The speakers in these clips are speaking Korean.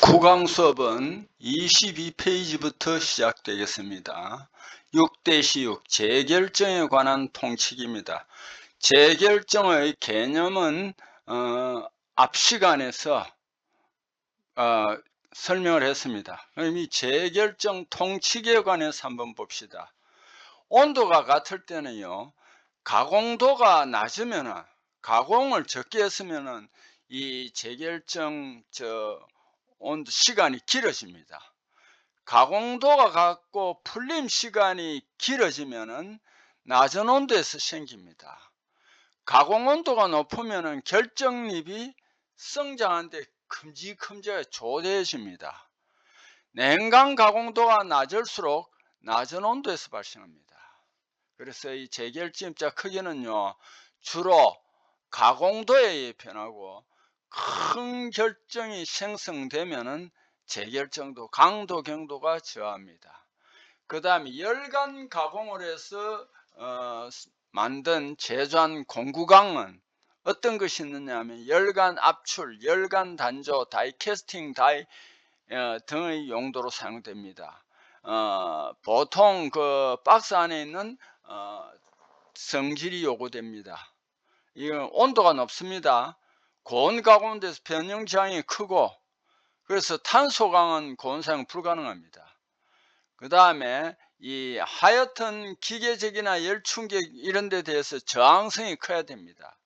구강 수업은 22페이지부터 시작되겠습니다. 6-6 재결정에 관한 통칙입니다. 재결정의 개념은 앞 시간에서 설명을 했습니다. 그럼 이 재결정 통칙에 관해서 한번 봅시다. 온도가 같을 때는요, 가공도가 낮으면은, 가공을 적게 했으면은 이 재결정 온도 시간이 길어집니다. 가공도가 같고 풀림 시간이 길어지면은 낮은 온도에서 생깁니다. 가공 온도가 높으면은 결정립이 성장하는데 큼직큼직하게 조대해집니다. 냉각 가공도가 낮을수록 낮은 온도에서 발생합니다. 그래서 이 재결집자 크기는요, 주로 가공도에 의해 변하고 큰 결정이 생성되면은 재결정도 강도 경도가 저하입니다. 그 다음에 열간 가공을 해서 만든 제조한 공구강은 어떤 것이 있느냐 하면 열간 압출, 열간 단조, 다이캐스팅 다이 등의 용도로 사용됩니다. 보통 그 박스 안에 있는 성질이 요구됩니다. 이건 온도가 높습니다. 고온 가공돼서 변형 저항이 크고, 그래서 탄소강은 고온 사용 불가능합니다. 그 다음에 이 하얏튼 기계적이나 열충격 이런 데 대해서 저항성이 커야 됩니다.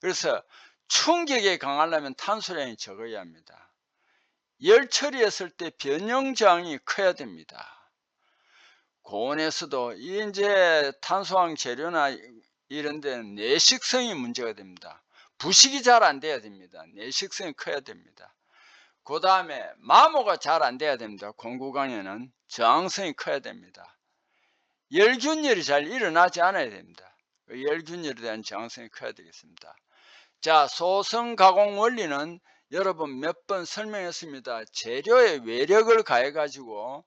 그래서 충격에 강하려면 탄소량이 적어야 합니다. 열 처리했을 때 변형 저항이 커야 됩니다. 고온에서도 이제 탄소황 재료나 이런 데는 내식성이 문제가 됩니다. 부식이 잘 안 돼야 됩니다. 내식성이 커야 됩니다. 그 다음에 마모가 잘 안 돼야 됩니다. 공구강에는 저항성이 커야 됩니다. 열균열이 잘 일어나지 않아야 됩니다. 열균열에 대한 저항성이 커야 되겠습니다. 자, 소성 가공 원리는 여러분 몇 번 설명했습니다. 재료의 외력을 가해 가지고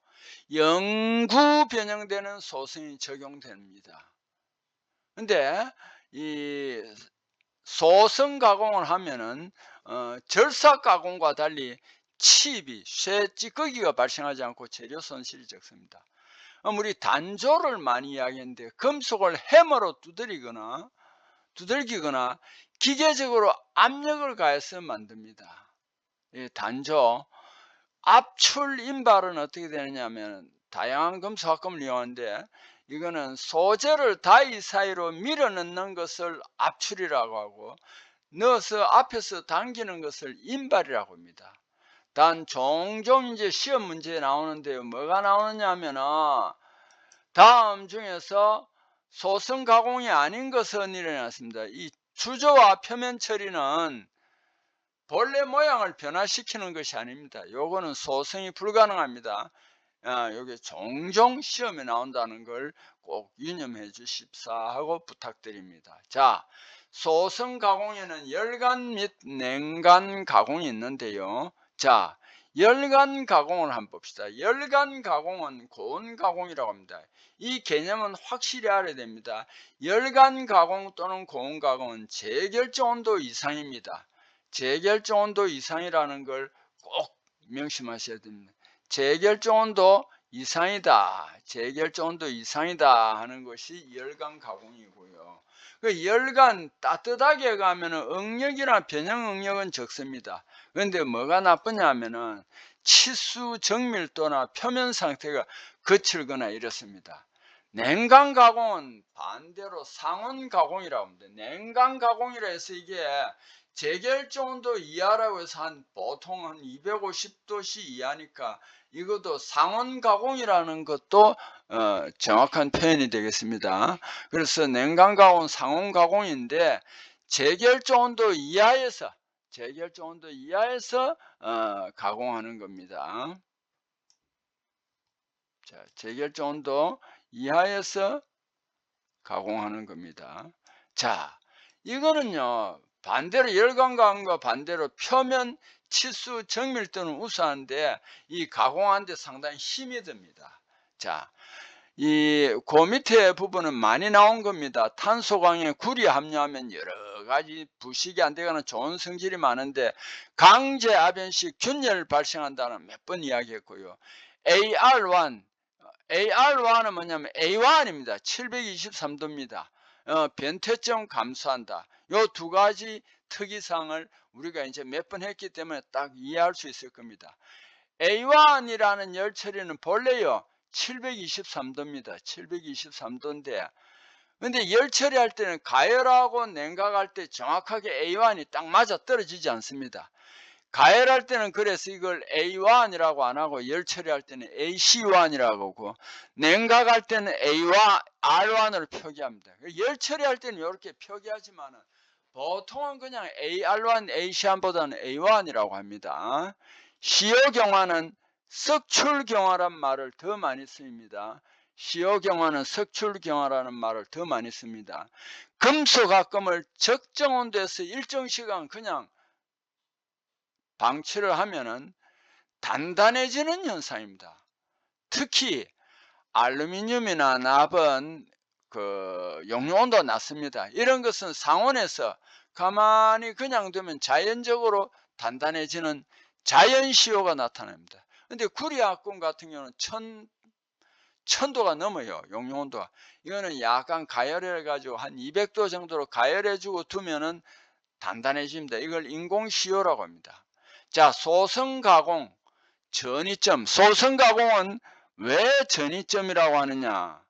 영구 변형되는 소성이 적용됩니다. 근데 이 소성 가공을 하면은 절삭 가공과 달리 치입이 쇠 찌꺼기가 발생하지 않고 재료 손실이 적습니다. 우리 단조를 많이 이야기했는데 금속을 해머로 두들기거나 기계적으로 압력을 가해서 만듭니다. 단조 압출 인발은 어떻게 되느냐 하면 다양한 금속 합금을 이용하는데, 이거는 소재를 다이 사이로 밀어 넣는 것을 압출이라고 하고, 넣어서 앞에서 당기는 것을 인발이라고 합니다. 단 종종 이제 시험 문제에 나오는데요, 뭐가 나오느냐 하면은 다음 중에서 소성 가공이 아닌 것은 일어났습니다. 이 주조와 표면 처리는 본래 모양을 변화시키는 것이 아닙니다. 요거는 소성이 불가능합니다. 요게 종종 시험에 나온다는 걸 꼭 유념해 주십사 하고 부탁드립니다. 자, 소성 가공에는 열간 및 냉간 가공이 있는데요. 자, 열간 가공을 한번 봅시다. 열간 가공은 고온 가공이라고 합니다. 이 개념은 확실히 알아야 됩니다. 열간 가공 또는 고온 가공은 재결정 온도 이상입니다. 재결정 온도 이상이라는 걸 꼭 명심하셔야 됩니다. 재결정 온도 이상이다, 재결정 온도 이상이다 하는 것이 열간 가공이고요. 그 열간 따뜻하게 가면은 응력이나 변형 응력은 적습니다. 그런데 뭐가 나쁘냐 하면은 치수 정밀도나 표면 상태가 거칠거나 이렇습니다. 냉각 가공은 반대로 상온 가공이라고 합니다. 냉각 가공이라 해서 이게 재결정 온도 이하라고 해서 보통 한 250도씨 이하니까 이것도 상온 가공이라는 것도 정확한 표현이 되겠습니다. 그래서 냉각 가공, 상온 가공인데 재결정 온도 이하에서 가공하는 겁니다. 자, 재결정 온도 이하에서 가공하는 겁니다. 자, 이거는요, 반대로 열간 가공과 반대로 표면 치수 정밀도는 우수한데 이 가공하는데 상당히 힘이 듭니다. 자, 그 밑에 부분은 많이 나온 겁니다. 탄소강에 구리 함유하면 여러 가지 부식이 안 되거나 좋은 성질이 많은데 강제 압연식 균열 발생한다는 몇 번 이야기했고요. AR1은 뭐냐면 A1입니다. 723도입니다. 변태점 감소한다. 요 두 가지 특이사항을 우리가 이제 몇 번 했기 때문에 딱 이해할 수 있을 겁니다. A1이라는 열처리는 본래요 723도입니다. 723도인데 근데 열처리할 때는 가열하고 냉각할 때 정확하게 A1이 딱 맞아 떨어지지 않습니다. 가열할 때는 그래서 이걸 A1이라고 안 하고 열처리할 때는 AC1이라고 하고 냉각할 때는 R1으로 표기합니다. 열처리할 때는 이렇게 표기하지만 보통은 그냥 AR1, AC1보다는 A1이라고 합니다. 시효경화는 석출경화란 말을 더 많이 씁니다. 시효경화는 석출경화라는 말을 더 많이 씁니다. 금속합금을 적정 온도에서 일정 시간 그냥 방치를 하면은 단단해지는 현상입니다. 특히 알루미늄이나 납은 그 용융온도가 낮습니다. 이런 것은 상온에서 가만히 그냥 두면 자연적으로 단단해지는 자연시효가 나타납니다. 근데 구리합금 같은 경우는 1000도가 넘어요. 용융온도가. 이거는 약간 가열해 가지고 한 200도 정도로 가열해 주고 두면은 단단해집니다. 이걸 인공시효라고 합니다. 자, 소성가공, 전이점. 소성가공은 왜 전이점이라고 하느냐?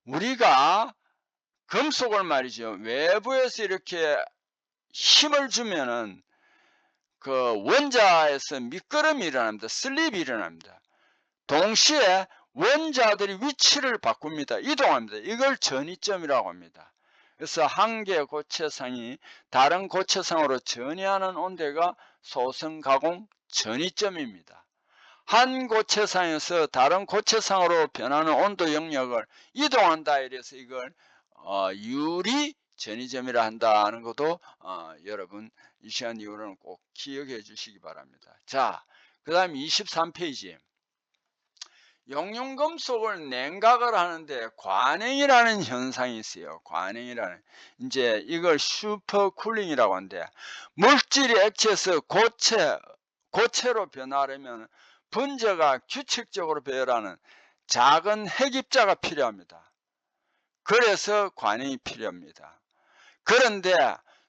우리가 금속을 말이죠. 외부에서 이렇게 힘을 주면은 그 원자에서 미끄럼이 일어납니다. 슬립이 일어납니다. 동시에 원자들이 위치를 바꿉니다. 이동합니다. 이걸 전이점이라고 합니다. 그래서 한 개의 고체상이 다른 고체상으로 전이하는 온도가 소성가공 전이점입니다. 한 고체상에서 다른 고체상으로 변하는 온도 영역을 이동한다 이래서 이걸 유리 전이점이라 한다는 것도 여러분 이 시간 이후로는 꼭 기억해 주시기 바랍니다. 자, 그 다음 23페이지. 용융금속을 냉각을 하는데 관행이라는 현상이 있어요. 관행이라는. 이제 이걸 슈퍼쿨링이라고 하는데 물질이 액체에서 고체로 변화하려면 분자가 규칙적으로 배열하는 작은 핵입자가 필요합니다. 그래서 관행이 필요합니다. 그런데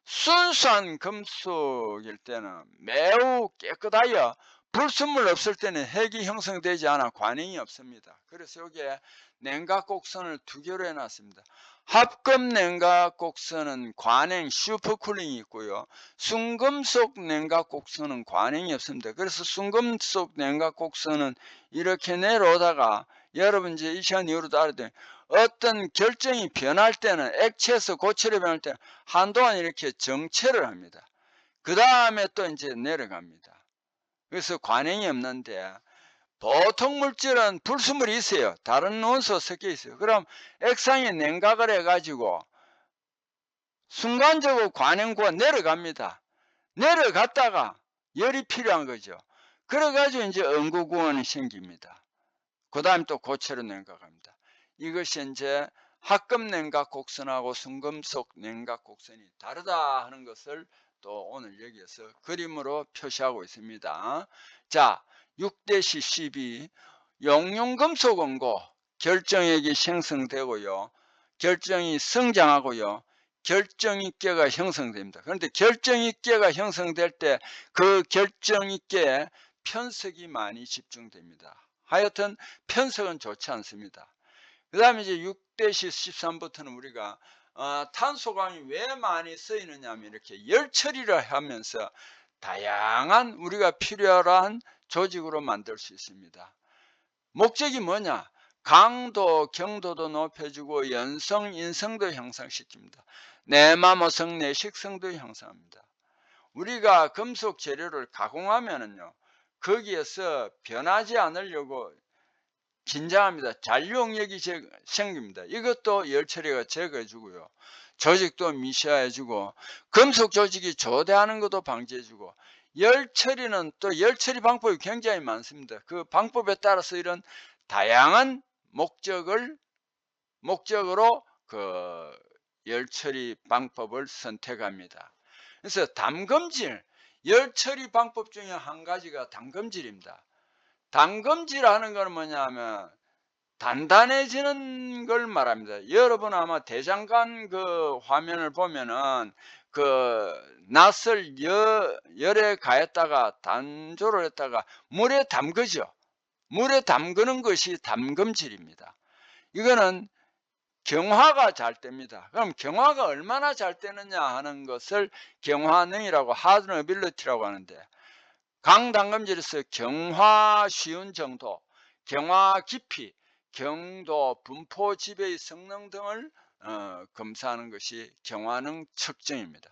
순수한 금속일 때는 매우 깨끗하여 불순물 없을 때는 핵이 형성되지 않아 관행이 없습니다. 그래서 여기에 냉각곡선을 두 개로 해놨습니다. 합금 냉각곡선은 관행 슈퍼쿨링이 있고요. 순금속 냉각곡선은 관행이 없습니다. 그래서 순금속 냉각곡선은 이렇게 내려오다가 여러분 이제 이 시간 이후로도 알아야 돼요. 어떤 결정이 변할 때는 액체에서 고체로 변할 때는 한동안 이렇게 정체를 합니다. 그 다음에 또 이제 내려갑니다. 그래서 관행이 없는데 보통 물질은 불순물이 있어요. 다른 원소 섞여 있어요. 그럼 액상에 냉각을 해가지고 순간적으로 관행구가 내려갑니다. 내려갔다가 열이 필요한 거죠. 그래가지고 이제 응고구원이 생깁니다. 그 다음 또 고체로 냉각합니다. 이것이 이제 합금 냉각 곡선하고 순금속 냉각 곡선이 다르다 하는 것을 또 오늘 여기에서 그림으로 표시하고 있습니다. 자, 6-12 용융금속 원고 결정액이 생성되고요. 결정이 성장하고요. 결정입계가 형성됩니다. 그런데 결정입계가 형성될 때 그 결정입계에 편석이 많이 집중됩니다. 하여튼 편석은 좋지 않습니다. 그 다음에 이제 6-13부터는 우리가 탄소광이 왜 많이 쓰이느냐 하면 이렇게 열처리를 하면서 다양한 우리가 필요한 조직으로 만들 수 있습니다. 목적이 뭐냐? 강도, 경도도 높여주고 연성, 인성도 향상시킵니다. 내마모성, 내식성도 향상합니다. 우리가 금속 재료를 가공하면은요, 거기에서 변하지 않으려고 긴장합니다. 잔류응력이 생깁니다. 이것도 열처리가 제거해주고요. 조직도 미시화해주고 금속 조직이 조대하는 것도 방지해주고 열처리는 또 열처리 방법이 굉장히 많습니다. 그 방법에 따라서 이런 다양한 목적을 목적으로 그 열 처리 방법을 선택합니다. 그래서 담금질, 열 처리 방법 중에 한 가지가 담금질입니다. 담금질하는 건 뭐냐면 단단해지는 걸 말합니다. 여러분 아마 대장간 그 화면을 보면은 그 낫을 열에 가했다가 단조를 했다가 물에 담그죠. 물에 담그는 것이 담금질입니다. 이거는 경화가 잘 됩니다. 그럼 경화가 얼마나 잘 되느냐 하는 것을 경화능이라고 hard ability라고 하는데, 강담금질에서 경화 쉬운 정도, 경화 깊이, 경도, 분포 지배의 성능 등을 검사하는 것이 경화능 측정입니다.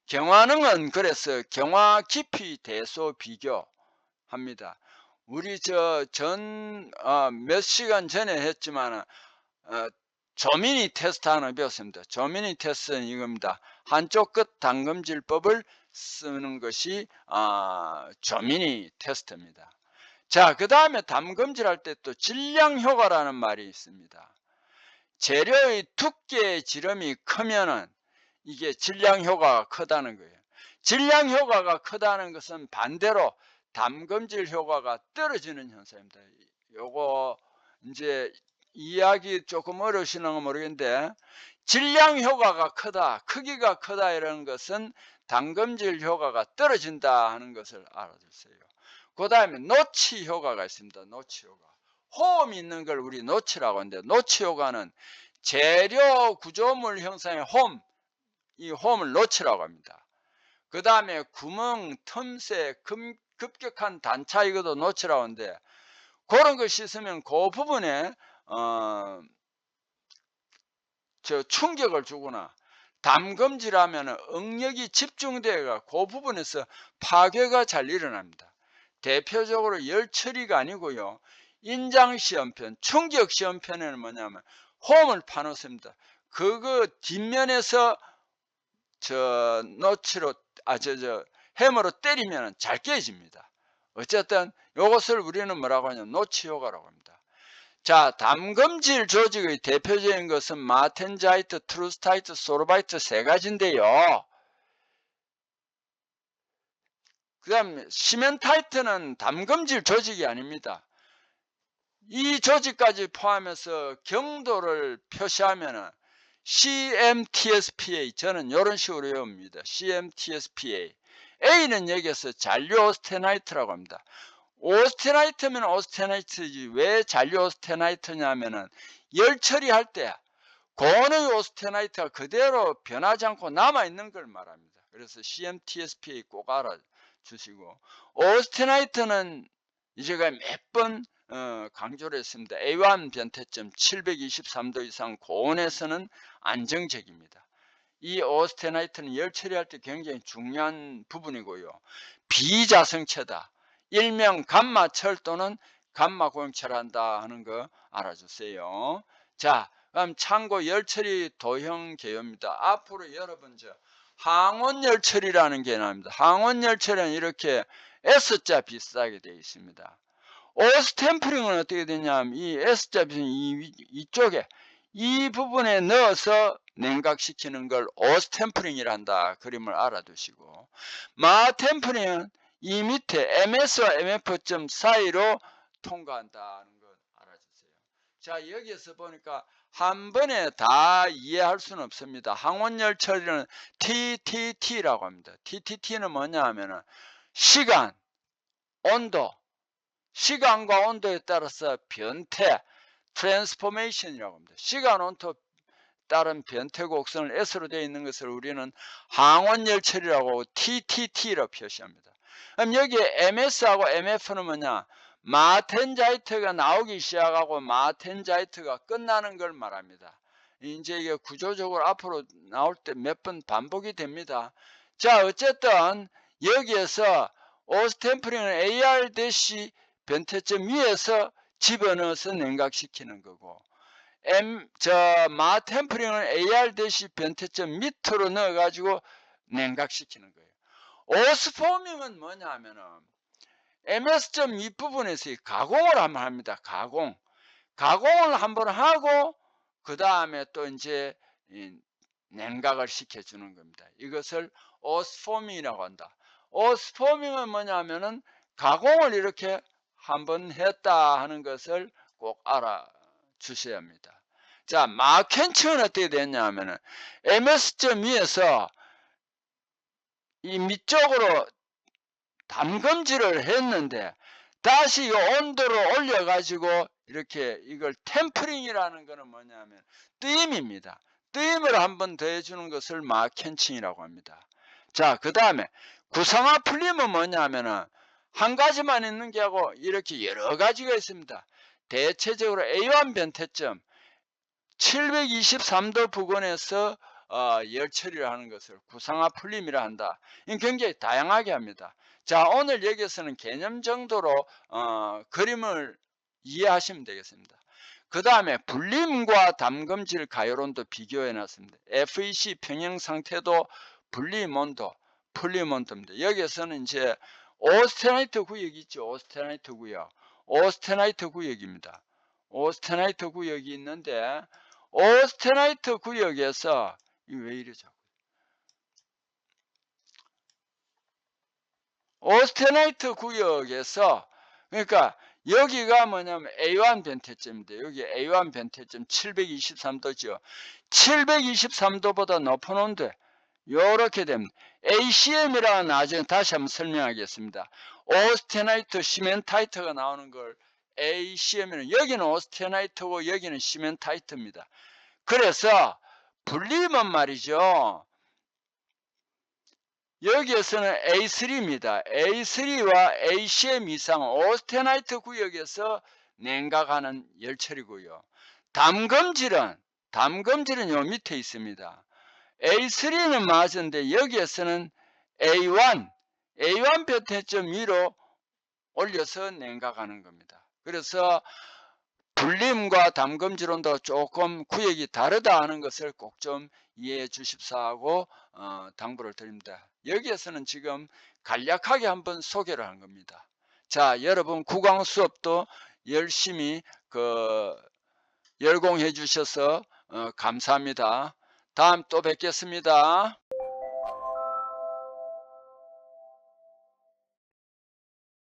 경화능은 그래서 경화 깊이 대소 비교합니다. 우리 몇 시간 전에 했지만 조미니 테스트 하나 배웠습니다. 조미니 테스트는 이겁니다. 한쪽 끝 담금질법을 쓰는 것이 조미니 테스트입니다. 자, 그 다음에 담금질할 때 또 질량 효과라는 말이 있습니다. 재료의 두께 지름이 크면은 이게 질량 효과가 크다는 거예요. 질량 효과가 크다는 것은 반대로 담금질 효과가 떨어지는 현상입니다. 요거 이제 이야기 조금 어려우시는 건 모르겠는데, 질량 효과가 크다, 크기가 크다 이런 것은 담금질 효과가 떨어진다 하는 것을 알아두세요. 그 다음에 노치 효과가 있습니다. 노치 효과. 호흡이 있는 걸 우리 노치라고 하는데, 노치 효과는 재료 구조물 형성의 홈, 이 홈을 노치라고 합니다. 그 다음에 구멍, 틈새, 급격한 단차, 이것도 노치라고 하는데, 그런 것이 있으면 그 부분에 충격을 주거나, 담금질하면 응력이 집중되어 그 부분에서 파괴가 잘 일어납니다. 대표적으로 열 처리가 아니고요, 인장 시험편, 충격 시험편에는 뭐냐면 홈을 파놓습니다. 그거 뒷면에서 노치로 해머로 때리면 잘 깨집니다. 어쨌든 이것을 우리는 뭐라고 하냐면 노치 효과라고 합니다. 자, 담금질 조직의 대표적인 것은 마텐자이트, 트루스타이트, 소르바이트 세 가지인데요. 그 다음 시멘타이트는 담금질 조직이 아닙니다. 이 조직까지 포함해서 경도를 표시하면은 CMTSPA, 저는 이런 식으로 외웁니다. CMTSPA. A는 여기에서 잔류 오스테나이트라고 합니다. 오스테나이트면 오스테나이트지 왜 잔류 오스테나이트냐면은 열 처리할 때 고온의 오스테나이트가 그대로 변하지 않고 남아있는 걸 말합니다. 그래서 CMTSPA 꼭 알아주시고, 오스테나이트는 제가 몇 번 강조를 했습니다. A1 변태점 723도 이상 고온에서는 안정적입니다. 이 오스테나이트는 열 처리할 때 굉장히 중요한 부분이고요. 비자성체다. 일명 감마철 또는 감마 고형철한다 하는 거 알아주세요. 자, 그럼 참고 열처리 도형 개요입니다. 앞으로 여러분 항원 열처리라는 게 나옵니다. 항원 열처리는 이렇게 S자 비슷하게 되어 있습니다. 오스템플링은 어떻게 되냐면 이 S자 비슷한 이쪽에 이 부분에 넣어서 냉각시키는 걸 오스템플링이라 한다. 그림을 알아두시고, 마템플링은 이 밑에 MS와 MF점 사이로 통과한다는 걸 알아주세요. 자, 여기에서 보니까 한 번에 다 이해할 수는 없습니다. 항원열 처리는 TTT라고 합니다. TTT는 뭐냐 하면은 시간, 온도, 시간과 온도에 따라서 변태, 트랜스포메이션이라고 합니다. 시간, 온도 따른 변태 곡선을 S로 되어 있는 것을 우리는 항원열 처리라고 TTT로 표시합니다. 그럼 여기에 MS하고 MF는 뭐냐? 마텐자이트가 나오기 시작하고 마텐자이트가 끝나는 걸 말합니다. 이제 이게 구조적으로 앞으로 나올 때 몇 번 반복이 됩니다. 자, 어쨌든 여기에서 오스템플링은 AR 대시 변태점 위에서 집어넣어서 냉각시키는 거고, 마템플링은 AR 대시 변태점 밑으로 넣어가지고 냉각시키는 거예요. 오스포밍은 뭐냐 하면은 MS점 윗부분에서 가공을 한번 합니다. 가공을 한번 하고 그 다음에 또 이제 냉각을 시켜주는 겁니다. 이것을 오스포밍이라고 한다. 오스포밍은 뭐냐면은 가공을 이렇게 한번 했다 하는 것을 꼭 알아주셔야 합니다. 자, 마켄층은 어떻게 됐냐면은 MS 점 위에서 이 밑쪽으로 담금질을 했는데 다시 이 온도를 올려 가지고 이렇게 이걸 템퍼링이라는 거는 뭐냐면 뜨임입니다. 뜨임을 한번 더해 주는 것을 마켄칭이라고 합니다. 자, 그 다음에 구상화 풀림은 뭐냐면은 한 가지만 있는 게 하고 이렇게 여러 가지가 있습니다. 대체적으로 A1 변태점 723도 부근에서 열 처리를 하는 것을 구상화 풀림이라 한다. 이건 굉장히 다양하게 합니다. 자, 오늘 여기서는 개념 정도로 그림을 이해하시면 되겠습니다. 그 다음에 불림과 담금질 가열온도 비교해 놨습니다. FEC 평형 상태도 불림 온도, 풀림 온도입니다. 여기서는 이제 오스테나이트 구역이 있죠. 오스테나이트 구역. 오스테나이트 구역입니다. 오스테나이트 구역이 있는데 오스테나이트 구역에서 왜 이러죠? 오스테나이트 구역에서 그러니까 여기가 뭐냐면 A1 변태점인데 여기 A1 변태점 723도죠. 723도보다 높은 온도에 이렇게 됩니다. ACM이라는 나중에 다시 한번 설명하겠습니다. 오스테나이트 시멘타이트가 나오는 걸 ACM이는 여기는 오스테나이트고 여기는 시멘타이트입니다. 그래서 불림은 말이죠. 여기에서는 A3입니다. A3와 ACM 이상 오스테나이트 구역에서 냉각하는 열처리고요. 담금질은 요 밑에 있습니다. A3는 맞은데 여기에서는 A1 변태점 위로 올려서 냉각하는 겁니다. 그래서 불림과 담금질 온도 조금 구역이 다르다 하는 것을 꼭 좀 이해해 주십사 하고 당부를 드립니다. 여기에서는 지금 간략하게 한번 소개를 한 겁니다. 자, 여러분 국왕 수업도 열심히 열공해 주셔서 감사합니다. 다음 또 뵙겠습니다.